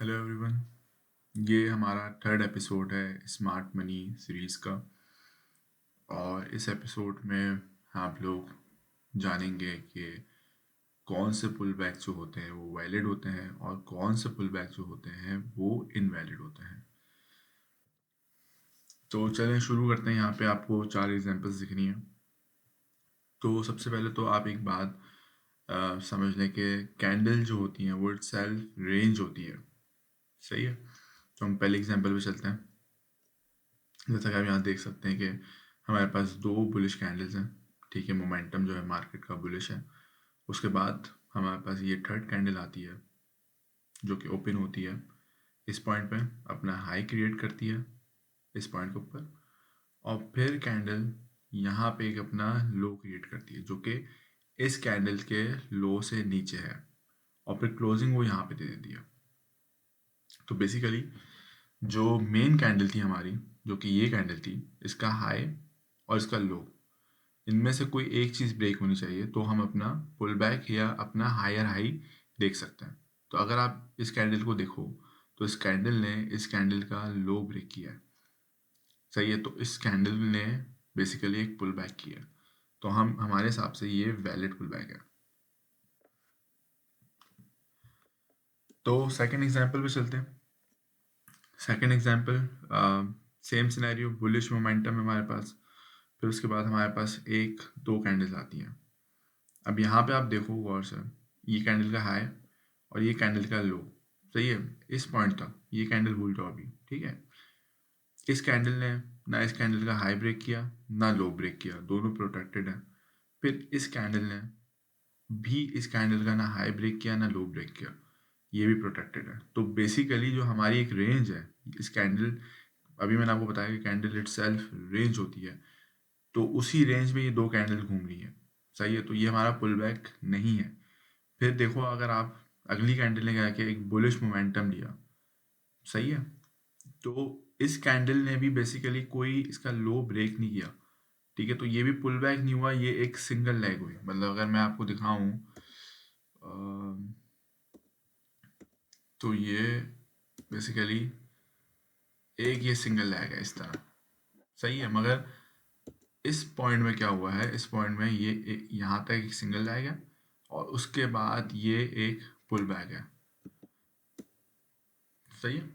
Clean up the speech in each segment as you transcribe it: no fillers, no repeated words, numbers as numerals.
Hello everyone. ये हमारा third episode है स्मार्ट मनी सीरीज़ का। और इस एपिसोड में आप लोग जानेंगे कि कौन से पुल बैक जो होते हैं वो वैलिड होते हैं और कौन से पुल बैक जो होते हैं वो इनवैलिड होते हैं। तो चलें शुरू करते हैं। यहाँ पे आपको 4 एग्जांपल्स दिखनी है। तो सबसे पहले तो आप एक बात समझ लें कि कैंडल जो होती हैं वो सेल्फ रेंज होती है। सही है। तो हम पहले एग्जांपल पे चलते हैं। जैसा कि आप यहाँ देख सकते हैं कि हमारे पास दो बुलिश कैंडल्स हैं। ठीक है, मोमेंटम जो है मार्केट का बुलिश है। उसके बाद हमारे पास ये थर्ड कैंडल आती है जो कि ओपन होती है इस पॉइंट पे, अपना हाई क्रिएट करती है इस पॉइंट के ऊपर, और फिर कैंडल यहाँ पे एक अपना लो क्रिएट करती है जो कि इस कैंडल के लो से नीचे है, और फिर क्लोजिंग वो यहाँ पे दे देती है। तो बेसिकली जो मेन कैंडल थी हमारी, जो कि ये कैंडल थी, इसका हाई और इसका लो, इनमें से कोई एक चीज़ ब्रेक होनी चाहिए तो हम अपना पुल बैक या अपना हायर हाई देख सकते हैं। तो अगर आप इस कैंडल को देखो तो इस कैंडल ने इस कैंडल का लो ब्रेक किया है। सही है। तो इस कैंडल ने बेसिकली एक पुल बैक किया है। तो हम हमारे हिसाब से ये वैलिड पुल बैक है। तो सेकंड एग्जांपल पे चलते हैं। Second example, same scenario, bullish momentum है हमारे पास। फिर उसके बाद हमारे पास एक दो कैंडल्स आती हैं। अब यहाँ पे आप देखो गौर से, ये कैंडल का हाई और ये कैंडल का लो। सही है। इस पॉइंट तक ये कैंडल भूल जाओ अभी। ठीक है। इस कैंडल ने ना इस कैंडल का हाई ब्रेक किया ना लो ब्रेक किया, दोनों प्रोटेक्टेड है। फिर इस कैंडल ने भी इस कैंडल का ना हाई ब्रेक किया ना लो ब्रेक किया, ये भी प्रोटेक्टेड है। तो बेसिकली जो हमारी एक रेंज है, इस कैंडल, अभी मैंने आपको बताया कि कैंडल इट सेल्फ रेंज होती है, तो उसी रेंज में ये दो कैंडल घूम रही है। सही है। तो ये हमारा पुल बैक नहीं है। फिर देखो, अगर आप अगली कैंडल ने क्या किया, एक बुलिश मोमेंटम लिया। सही है। तो इस कैंडल ने भी बेसिकली कोई इसका लो ब्रेक नहीं किया। ठीक है। तो ये भी पुल बैक नहीं हुआ, ये एक सिंगल लेग हुई। मतलब अगर मैं आपको दिखाऊं, तो ये बेसिकली एक ये सिंगल लेग है इस तरह। सही है। मगर इस पॉइंट में क्या हुआ है, इस पॉइंट में ये यहाँ तक एक सिंगल लेग है और उसके बाद ये एक पुल बैक है। सही है।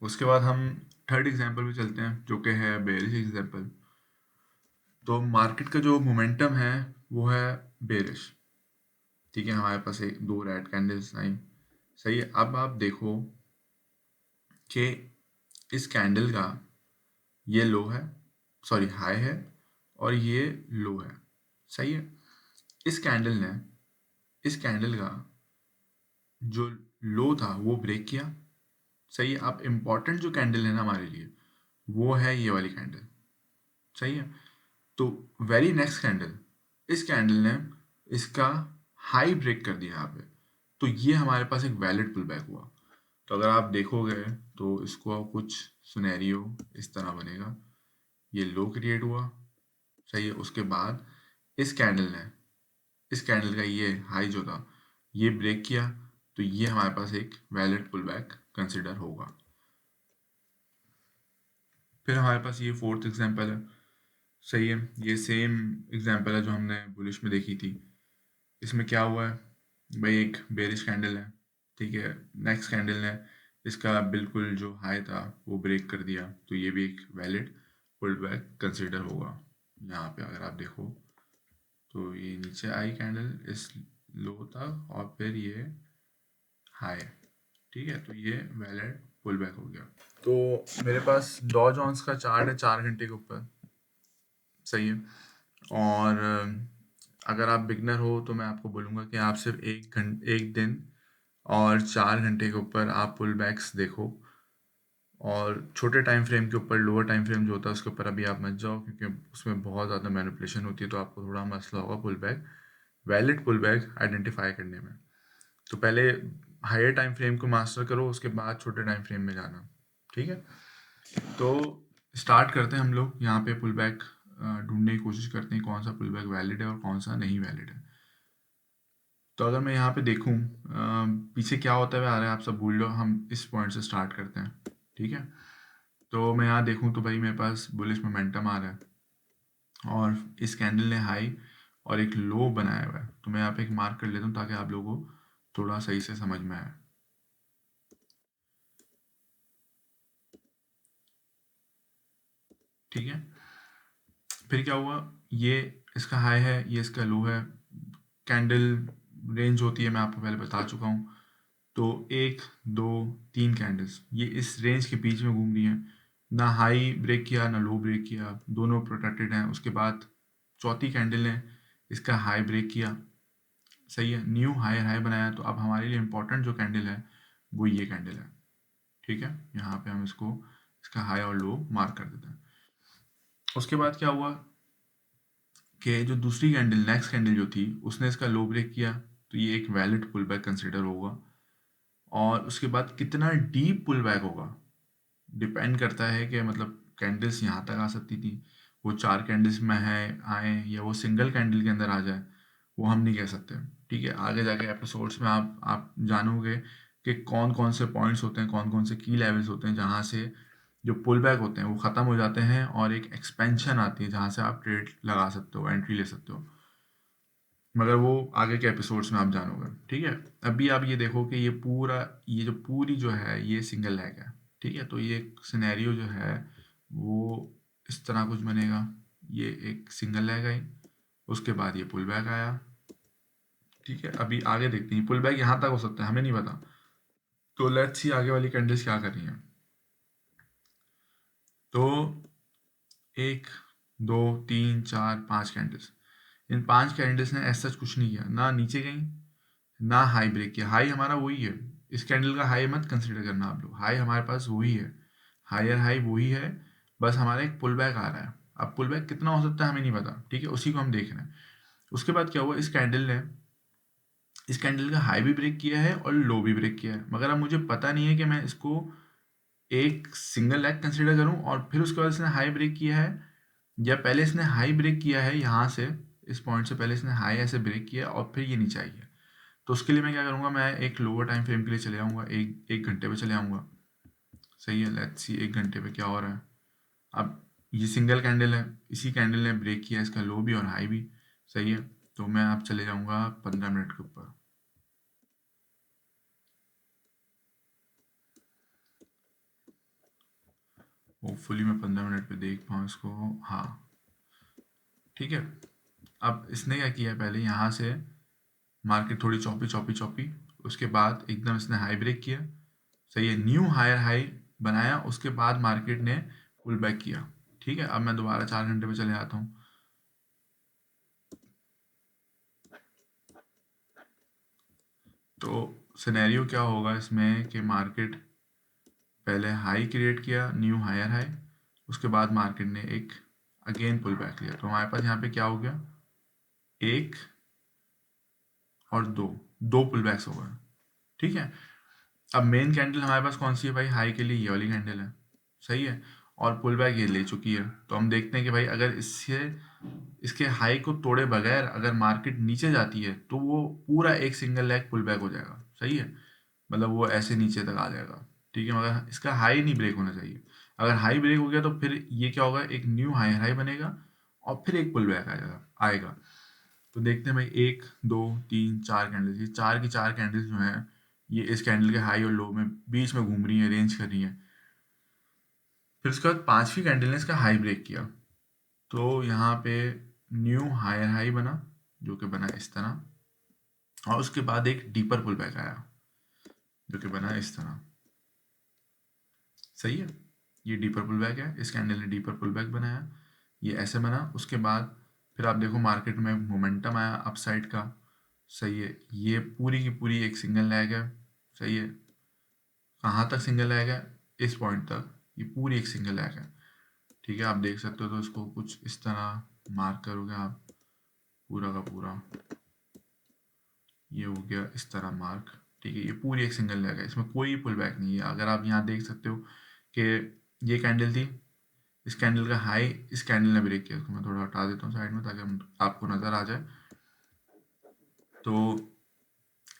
उसके बाद हम थर्ड एग्जांपल पे चलते हैं जो कि है बेरिश एग्जांपल। तो मार्केट का जो मोमेंटम है वो है बेरिश। ठीक है। हमारे पास एक दो रेड कैंडल्स आई। सही है। अब आप देखो कि इस कैंडल का ये लो है, सॉरी हाई है, और ये लो है। सही है। इस कैंडल ने इस कैंडल का जो लो था वो ब्रेक किया। सही है। अब इम्पॉर्टेंट जो कैंडल है ना हमारे लिए, वो है ये वाली कैंडल। सही है। तो वेरी नेक्स्ट कैंडल, इस कैंडल ने इसका हाई ब्रेक कर दिया यहाँ पे। तो ये हमारे पास एक वैलिड पुल बैक हुआ। तो अगर आप देखोगे तो इसको कुछ सिनेरियो इस तरह बनेगा। ये लो क्रिएट हुआ। सही है। उसके बाद इस कैंडल ने इस कैंडल का ये हाई जो था ये ब्रेक किया। तो ये हमारे पास एक वैलिड पुल बैक कंसिडर होगा। फिर हमारे पास ये फोर्थ एग्जांपल है। सही है। ये सेम एग्जांपल है जो हमने बुलिश में देखी थी। इसमें क्या हुआ है भाई, एक बेरिश कैंडल है। ठीक है। नेक्स्ट कैंडल ने इसका बिल्कुल जो हाई था वो ब्रेक कर दिया। तो ये भी एक वैलिड पुल बैक कंसिडर होगा। यहाँ पे अगर आप देखो तो ये नीचे आई कैंडल, इस लो तक, और फिर ये हाई। ठीक है। तो ये वैलिड पुल बैक हो गया। तो मेरे पास डॉ जोन्स का चार्ट है 4 घंटे के ऊपर। सही है। और अगर आप बिगनर हो तो मैं आपको बोलूँगा कि आप सिर्फ एक दिन और 4 घंटे के ऊपर आप पुल बैक्स देखो। और छोटे टाइम फ्रेम के ऊपर, लोअर टाइम फ्रेम जो होता है उसके ऊपर अभी आप मत जाओ, क्योंकि उसमें बहुत ज़्यादा मैनिपुलेशन होती है, तो आपको थोड़ा मसला होगा pull back, valid pull back identify करने में। तो पहले हायर टाइम फ्रेम को मास्टर करो, उसके बाद छोटे टाइम फ्रेम में जाना। ठीक है। तो स्टार्ट करते हैं हम लोग यहाँ पे पुल बैक ढूंढने की कोशिश करते हैं कौन सा पुल बैक वैलिड है और कौन सा नहीं वैलिड है। तो अगर मैं यहाँ पे देखूँ पीछे क्या होता है आ रहा है, आप सब भूल लो, हम इस पॉइंट से स्टार्ट करते हैं, ठीक है। तो मैं यहाँ देखूँ तो भाई मेरे पास बुलिश मोमेंटम आ रहा है और इस कैंडल ने हाई और एक लो बनाया हुआ है। तो मैं यहाँ पे एक मार्क कर लेता हूँ ताकि आप लोगों को थोड़ा सही से समझ में आए, ठीक है। फिर क्या हुआ, ये इसका हाई है, ये इसका लो है। कैंडल रेंज होती है, मैं आपको पहले बता चुका हूँ। तो 1 2 3 कैंडल्स ये इस रेंज के बीच में घूम रही हैं, ना हाई ब्रेक किया ना लो ब्रेक किया, दोनों प्रोटेक्टेड हैं। उसके बाद चौथी कैंडल ने इसका हाई ब्रेक किया, सही है, न्यू हायर हाई बनाया। तो अब हमारे लिए इम्पोर्टेंट जो कैंडल है वो ये कैंडल है, ठीक है। यहाँ पे हम इसको इसका हाई और लो मार्क कर देते हैं। उसके बाद क्या हुआ कि जो दूसरी कैंडल, नेक्स्ट कैंडल जो थी, उसने इसका लो ब्रेक किया, तो ये एक वैलिड पुल बैक कंसिडर होगा। और उसके बाद कितना डीप पुल बैक होगा डिपेंड करता है कि मतलब कैंडल्स यहाँ तक आ सकती थी, वो 4 कैंडल्स में है आए, या वो सिंगल कैंडल के अंदर आ जाए, वो हम नहीं कह सकते, ठीक है। आगे जाके एपिसोड्स में आप जानोगे कि कौन कौन से पॉइंट्स होते हैं, कौन कौन से की लेवल्स होते हैं जहाँ से जो पुल बैक होते हैं वो ख़त्म हो जाते हैं और एक एक्सपेंशन आती है जहाँ से आप ट्रेड लगा सकते हो, एंट्री ले सकते हो। मगर वो आगे के एपिसोड्स में आप जानोगे, ठीक है। अभी आप ये देखो कि ये जो पूरी जो है ये सिंगल लेग है, ठीक है। तो ये सिनेरियो जो है वो इस तरह कुछ बनेगा, ये एक सिंगल लेग आई, उसके बाद ये पुल बैक आया, ठीक है। अभी आगे देखते हैं, पुल बैक यहाँ तक हो सकता है, हमें नहीं पता। तो लेट्स सी आगे वाली कैंडल्स क्या कर रही हैं। तो 1 2 3 4 5 कैंडल्स, इन 5 कैंडल्स ने ऐसा कुछ नहीं किया, ना नीचे गई ना हाई ब्रेक किया। हाई हमारा वही है, इस कैंडल का हाई मत कंसिडर करना आप लोग, हाई हमारे पास वही है, हायर हाई वही है, बस हमारा एक पुल बैक आ रहा है। अब पुल बैक कितना हो सकता है हमें नहीं पता, ठीक है, उसी को हम देख रहे हैं। उसके बाद क्या हुआ, इस कैंडल का हाई भी ब्रेक किया है और लो भी ब्रेक किया है, मगर अब मुझे पता नहीं है कि मैं इसको एक सिंगल लेग कंसिडर करूं और फिर उसके बाद इसने हाई ब्रेक किया है, या पहले इसने हाई ब्रेक किया है यहाँ से, इस पॉइंट से पहले इसने हाई ऐसे ब्रेक किया और फिर ये नीचे आई है। तो उसके लिए मैं क्या करूँगा, मैं एक लोअर टाइम फ्रेम के लिए चले आऊँगा, एक घंटे पे चले आऊँगा, सही है। लेट्स सी 1 घंटे पे क्या हो रहा है। अब ये सिंगल कैंडल है, इसी कैंडल ने ब्रेक किया इसका लो भी और हाई भी, सही है। तो मैं अब चले जाऊँगा 15 मिनट के ऊपर, होपफुली मैं 15 मिनट पे देख पाऊँ इसको। हाँ, ठीक है। अब इसने क्या किया, पहले यहाँ से मार्केट थोड़ी चौपी चौपी चौपी, उसके बाद एकदम इसने हाई ब्रेक किया, सही है, न्यू हायर हाई बनाया, उसके बाद मार्केट ने पुल बैक किया, ठीक है। अब मैं दोबारा 4 घंटे पे चले आता हूँ। तो सिनेरियो क्या होगा इसमें कि मार्केट पहले हाई क्रिएट किया, न्यू हायर हाई, उसके बाद मार्केट ने एक अगेन पुल बैक लिया। तो हमारे पास यहाँ पे क्या हो गया, एक और दो, दो पुल बैक्स हो गए, ठीक है। अब मेन कैंडल हमारे पास कौन सी है भाई, हाई के लिए ये वाली कैंडल है, सही है। और पुल बैक ये ले चुकी है, तो हम देखते हैं कि भाई अगर इससे इसके हाई को तोड़े बगैर अगर मार्केट नीचे जाती है तो वो पूरा एक सिंगल लेग पुल बैक हो जाएगा, सही है। मतलब वो ऐसे नीचे तक आ जाएगा, ठीक है, मगर इसका हाई नहीं ब्रेक होना चाहिए। अगर हाई ब्रेक हो गया तो फिर ये क्या होगा, एक न्यू हाई हाई बनेगा और फिर एक पुल बैक आएगा। तो देखते हैं भाई, 1 2 3 4 कैंडल्स, ये चार की चार कैंडल्स जो हैं ये इस कैंडल के हाई और लो में बीच में घूम रही है, रेंज कर रही है। फिर उसके बाद पांचवी कैंडल ने इसका हाई ब्रेक किया, तो यहाँ पे न्यू हायर हाई बना, जो कि बना इस तरह, और उसके बाद एक डीपर पुल बैक आया जो कि बना इस तरह, सही है। ये डीपर पुल बैक है, इस कैंडल ने डीपर पुल बैक बनाया, ये ऐसे बना। उसके बाद फिर आप देखो मार्केट में मोमेंटम आया अपसाइड का, सही है। ये पूरी की पूरी एक सिंगल लैग है, सही है। कहाँ तक सिंगल लैग है, इस पॉइंट तक ये पूरी एक सिंगल लैग है, ठीक है। आप देख सकते हो, तो इसको कुछ इस तरह मार्क करोगे आप, पूरा का पूरा ये हो गया इस तरह मार्क, ठीक है। ये पूरी एक सिंगल लेग है, इसमें कोई पुल बैक नहीं है। अगर आप यहाँ देख सकते हो कि ये कैंडल थी, इस कैंडल का हाई इस कैंडल ने ब्रेक किया, तो मैं थोड़ा हटा देता हूँ साइड में ताकि आपको नज़र आ जाए। तो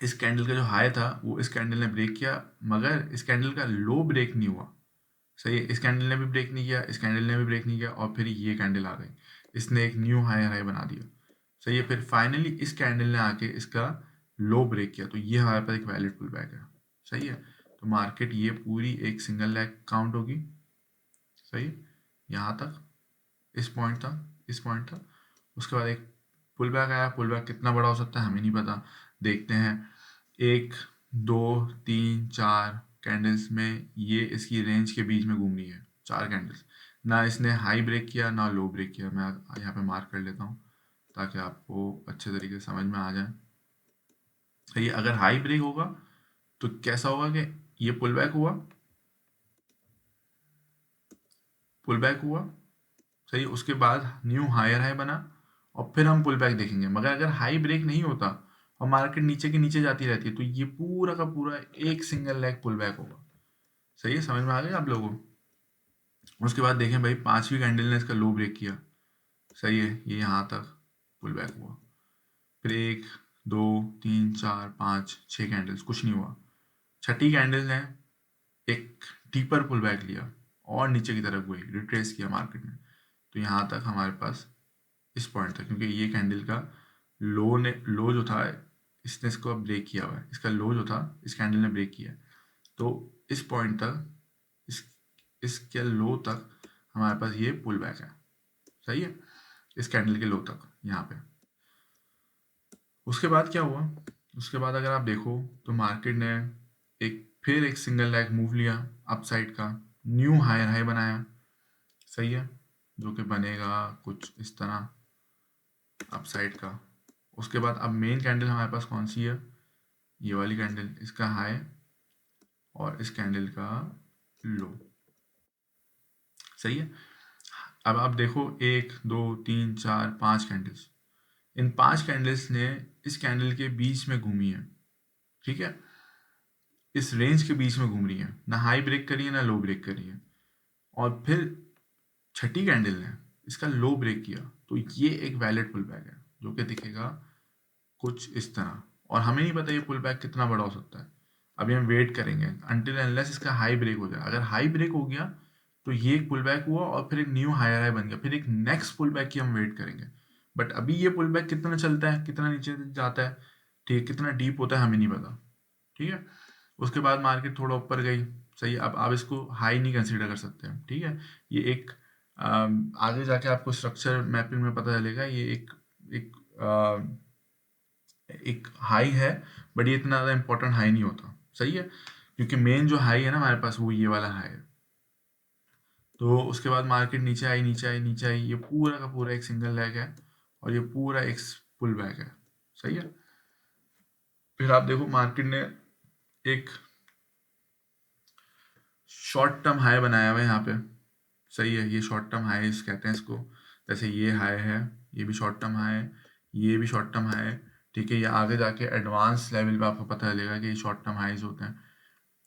इस कैंडल का जो हाई था वो इस कैंडल ने ब्रेक किया, मगर इस कैंडल का लो ब्रेक नहीं हुआ। सही है, इस कैंडल ने भी ब्रेक नहीं किया, इस कैंडल ने भी ब्रेक नहीं किया, और फिर ये कैंडल आ गई, इसने एक न्यू हाई हाई बना दिया। सही है, फिर फाइनली इस कैंडल ने आके इसका लो ब्रेक किया, तो ये हमारे पास एक वैलिड पुल बैक है। सही है, तो मार्केट ये पूरी एक सिंगल लेग काउंट होगी। सही है, यहाँ तक इस पॉइंट था, इस पॉइंट था, उसके बाद एक पुल बैक आया। पुल बैक कितना बड़ा हो सकता है हमें नहीं पता, देखते हैं। एक, दो, तीन, चार कैंडल्स में ये इसकी रेंज के बीच में घूम रही है, चार कैंडल्स। ना इसने हाई ब्रेक किया ना लो ब्रेक किया। मैं यहाँ पे मार्क कर लेता हूँ ताकि आपको अच्छे तरीके से समझ में आ जाए। तो ये अगर हाई ब्रेक होगा तो कैसा होगा कि ये पुल बैक हुआ, पुल बैक हुआ। सही, उसके बाद न्यू हायर हाई बना, और फिर हम पुल बैक देखेंगे। मगर अगर हाई ब्रेक नहीं होता और मार्केट नीचे के नीचे जाती रहती है, तो ये पूरा का पूरा एक सिंगल लेग पुल बैक होगा। सही है, समझ में आ गया आप लोगों को। उसके बाद देखें भाई, पांचवी कैंडल ने इसका लो ब्रेक किया। सही है, ये यहाँ तक पुल बैक हुआ। फिर एक, दो, तीन, चार, पाँच, छः कैंडल्स, कुछ नहीं हुआ। छठी कैंडल ने एक डीपर पुल बैक लिया और नीचे की तरफ गई, रिट्रेस किया मार्केट ने। तो यहाँ तक हमारे पास इस पॉइंट तक, क्योंकि ये कैंडल का लो जो था, इसने इसको ब्रेक किया हुआ है। इसका लो जो था इस कैंडल ने ब्रेक किया है। तो इस पॉइंट तक, इस इसके लो तक हमारे पास ये पुल बैक है। सही है, इस कैंडल के लो तक यहाँ पे। उसके बाद क्या हुआ, उसके बाद अगर आप देखो तो मार्केट ने फिर एक सिंगल लेग मूव लिया अपसाइड का, न्यू हायर हाई बनाया। सही है, जो कि बनेगा कुछ इस तरह अपसाइड का। उसके बाद अब मेन कैंडल हमारे पास कौन सी है, ये वाली कैंडल, इसका हाई और इस कैंडल का लो। सही है, अब आप देखो, एक, दो, तीन, चार, पांच कैंडल्स, इन पांच कैंडल्स ने इस कैंडल के बीच में घूमी है। ठीक है, इस रेंज के बीच में घूम रही है, ना हाई ब्रेक करी है ना लो ब्रेक करी है। और फिर छठी कैंडल ने इसका लो ब्रेक किया, तो ये एक वैलिड पुल बैक है, जो कि दिखेगा कुछ इस तरह। और हमें नहीं पता ये पुल बैक कितना बड़ा हो सकता है, अभी हम वेट करेंगे अनटिल अनलेस इसका हाई ब्रेक हो जाए। अगर हाई ब्रेक हो गया तो ये एक पुल बैक हुआ और फिर एक न्यू हायर हाई बन गया, फिर एक नेक्स्ट पुल बैक की हम वेट करेंगे। बट अभी ये पुल बैक कितना चलता है, कितना नीचे जाता है, ठीक है, कितना डीप होता है हमें नहीं पता। ठीक है, उसके बाद मार्केट थोड़ा ऊपर गई। सही, अब आप इसको हाई नहीं कंसीडर कर सकते हैं। ठीक है, ये एक आगे जाके आपको स्ट्रक्चर मैपिंग में पता चलेगा, ये एक एक हाई है, बट ये इतना ज़्यादा इंपॉर्टेंट हाई नहीं होता। सही है, क्योंकि मेन जो हाई है ना हमारे पास, वो ये वाला हाई है। तो उसके बाद मार्केट नीचे आई, नीचे आई, नीचे आई, ये पूरा का पूरा एक सिंगल लेग है और ये पूरा एक पुल बैक है। सही है, फिर आप देखो मार्केट ने एक शॉर्ट टर्म हाई बनाया हुआ है यहाँ पे। सही है, ये शॉर्ट टर्म हाईज कहते हैं इसको। जैसे ये हाई है, ये भी शॉर्ट टर्म हाई है, ये भी शॉर्ट टर्म हाई है। ठीक है, ये आगे जाके एडवांस लेवल पे आपको पता चलेगा कि ये शॉर्ट टर्म हाईज होते हैं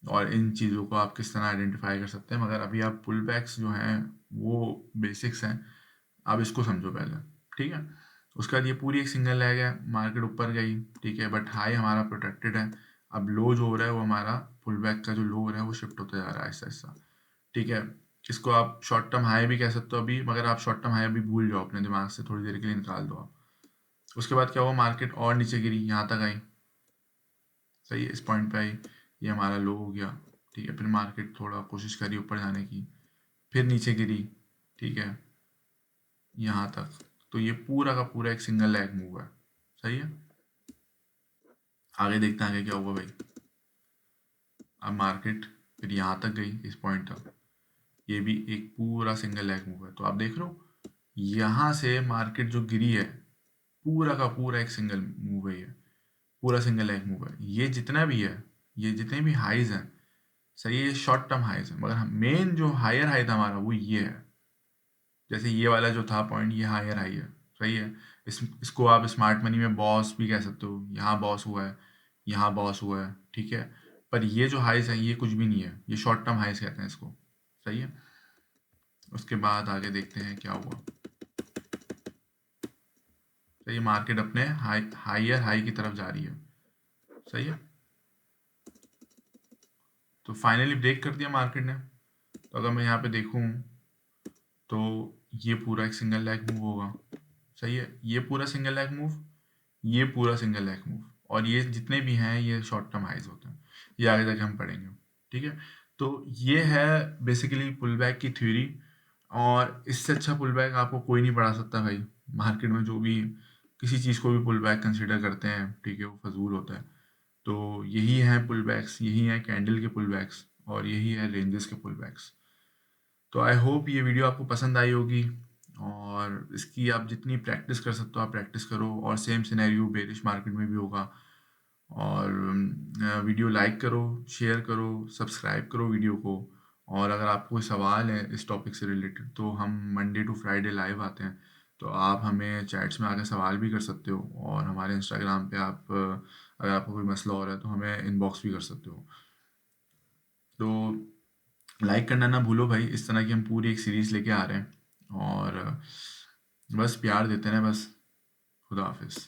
और इन चीज़ों को आप किस तरह आइडेंटिफाई कर सकते हैं। मगर अभी आप पुल बैक्स जो हैं वो बेसिक्स हैं, आप इसको समझो पहले। ठीक है, उसके बाद ये पूरी एक सिंगल लेग है, मार्केट ऊपर गई। ठीक है, बट हाई हमारा प्रोटेक्टेड है। अब लो जो हो रहा है वो हमारा पुल बैक का जो लो हो रहा है वो शिफ्ट होता जा रहा है ऐसा ऐसा। ठीक है, इसको आप शॉर्ट टर्म हाई भी कह सकते हो अभी, मगर आप शॉर्ट टर्म हाई अभी भूल जाओ, अपने दिमाग से थोड़ी देर के लिए निकाल दो आप। उसके बाद क्या हुआ, मार्केट और नीचे गिरी, यहाँ तक आई। सही है, इस पॉइंट पे आई, ये हमारा लो हो गया। ठीक है, फिर मार्केट थोड़ा कोशिश करी ऊपर जाने की, फिर नीचे गिरी। ठीक है, यहाँ तक, तो ये पूरा का पूरा एक सिंगल लेग मूव है। सही है, आगे देखते हैं आगे क्या हुआ भाई। अब मार्केट फिर यहाँ तक गई, इस पॉइंट तक, ये भी एक पूरा सिंगल लेग मूव है। तो आप देख रहे हो यहाँ से मार्केट जो गिरी है, पूरा का पूरा एक सिंगल मूव है, ये पूरा सिंगल लेग मूव है। ये जितना भी है, ये जितने भी हाइज हैं, सही है, ये शॉर्ट टर्म हाइज है, मगर मेन जो हायर हाई था हमारा वो ये है। जैसे ये वाला जो था पॉइंट, ये हायर हाई है। सही है, इसको आप स्मार्ट मनी में बॉस भी कह सकते हो, यहाँ बॉस हुआ है, यहाँ बॉस हुआ है। ठीक है, पर ये जो हाइज है ये कुछ भी नहीं है, ये शॉर्ट टर्म हाइज कहते हैं इसको। सही है, उसके बाद आगे देखते हैं क्या हुआ। तो ये मार्केट अपने हायर हाई की तरफ जा रही है। सही है। तो फाइनली ब्रेक कर दिया मार्केट ने। तो अगर मैं यहाँ पे देखूँ तो ये पूरा एक सिंगल लेग मूव होगा। सही है, ये पूरा सिंगल लेग मूव, ये पूरा सिंगल लेग मूव, और ये जितने भी हैं ये शॉर्ट टर्म हाइज होते हैं। ये आगे जाके हम पढ़ेंगे। ठीक है। तो ये है बेसिकली पुल बैक की थ्योरी। और इससे अच्छा पुल बैक आपको कोई नहीं पढ़ा सकता भाई। मार्केट में जो भी किसी चीज़ को भी पुल बैक कंसिडर करते हैं, ठीक है, वो फजूल होता है। तो यही है पुल बैक्स, यही है कैंडल के पुल बैक्स, और यही है रेंजेस के पुल बैक्स। तो आई होप ये वीडियो आपको पसंद आई होगी, और इसकी आप जितनी प्रैक्टिस कर सकते हो आप प्रैक्टिस करो, और सेम सिनेरियो बेरिश मार्केट में भी होगा। और वीडियो लाइक करो, शेयर करो, सब्सक्राइब करो वीडियो को। और अगर आपको कोई सवाल है इस टॉपिक से रिलेटेड, तो हम मंडे टू फ्राइडे लाइव आते हैं। तो आप हमें चैट्स में आकर सवाल भी कर सकते हो, और हमारे इंस्टाग्राम पे आप अगर आपको कोई मसला हो रहा है तो हमें इनबॉक्स भी कर सकते हो। तो लाइक करना ना भूलो भाई। इस तरह की हम पूरी एक सीरीज़ लेके आ रहे हैं, और बस प्यार देते हैं बस। खुदा हाफिज़।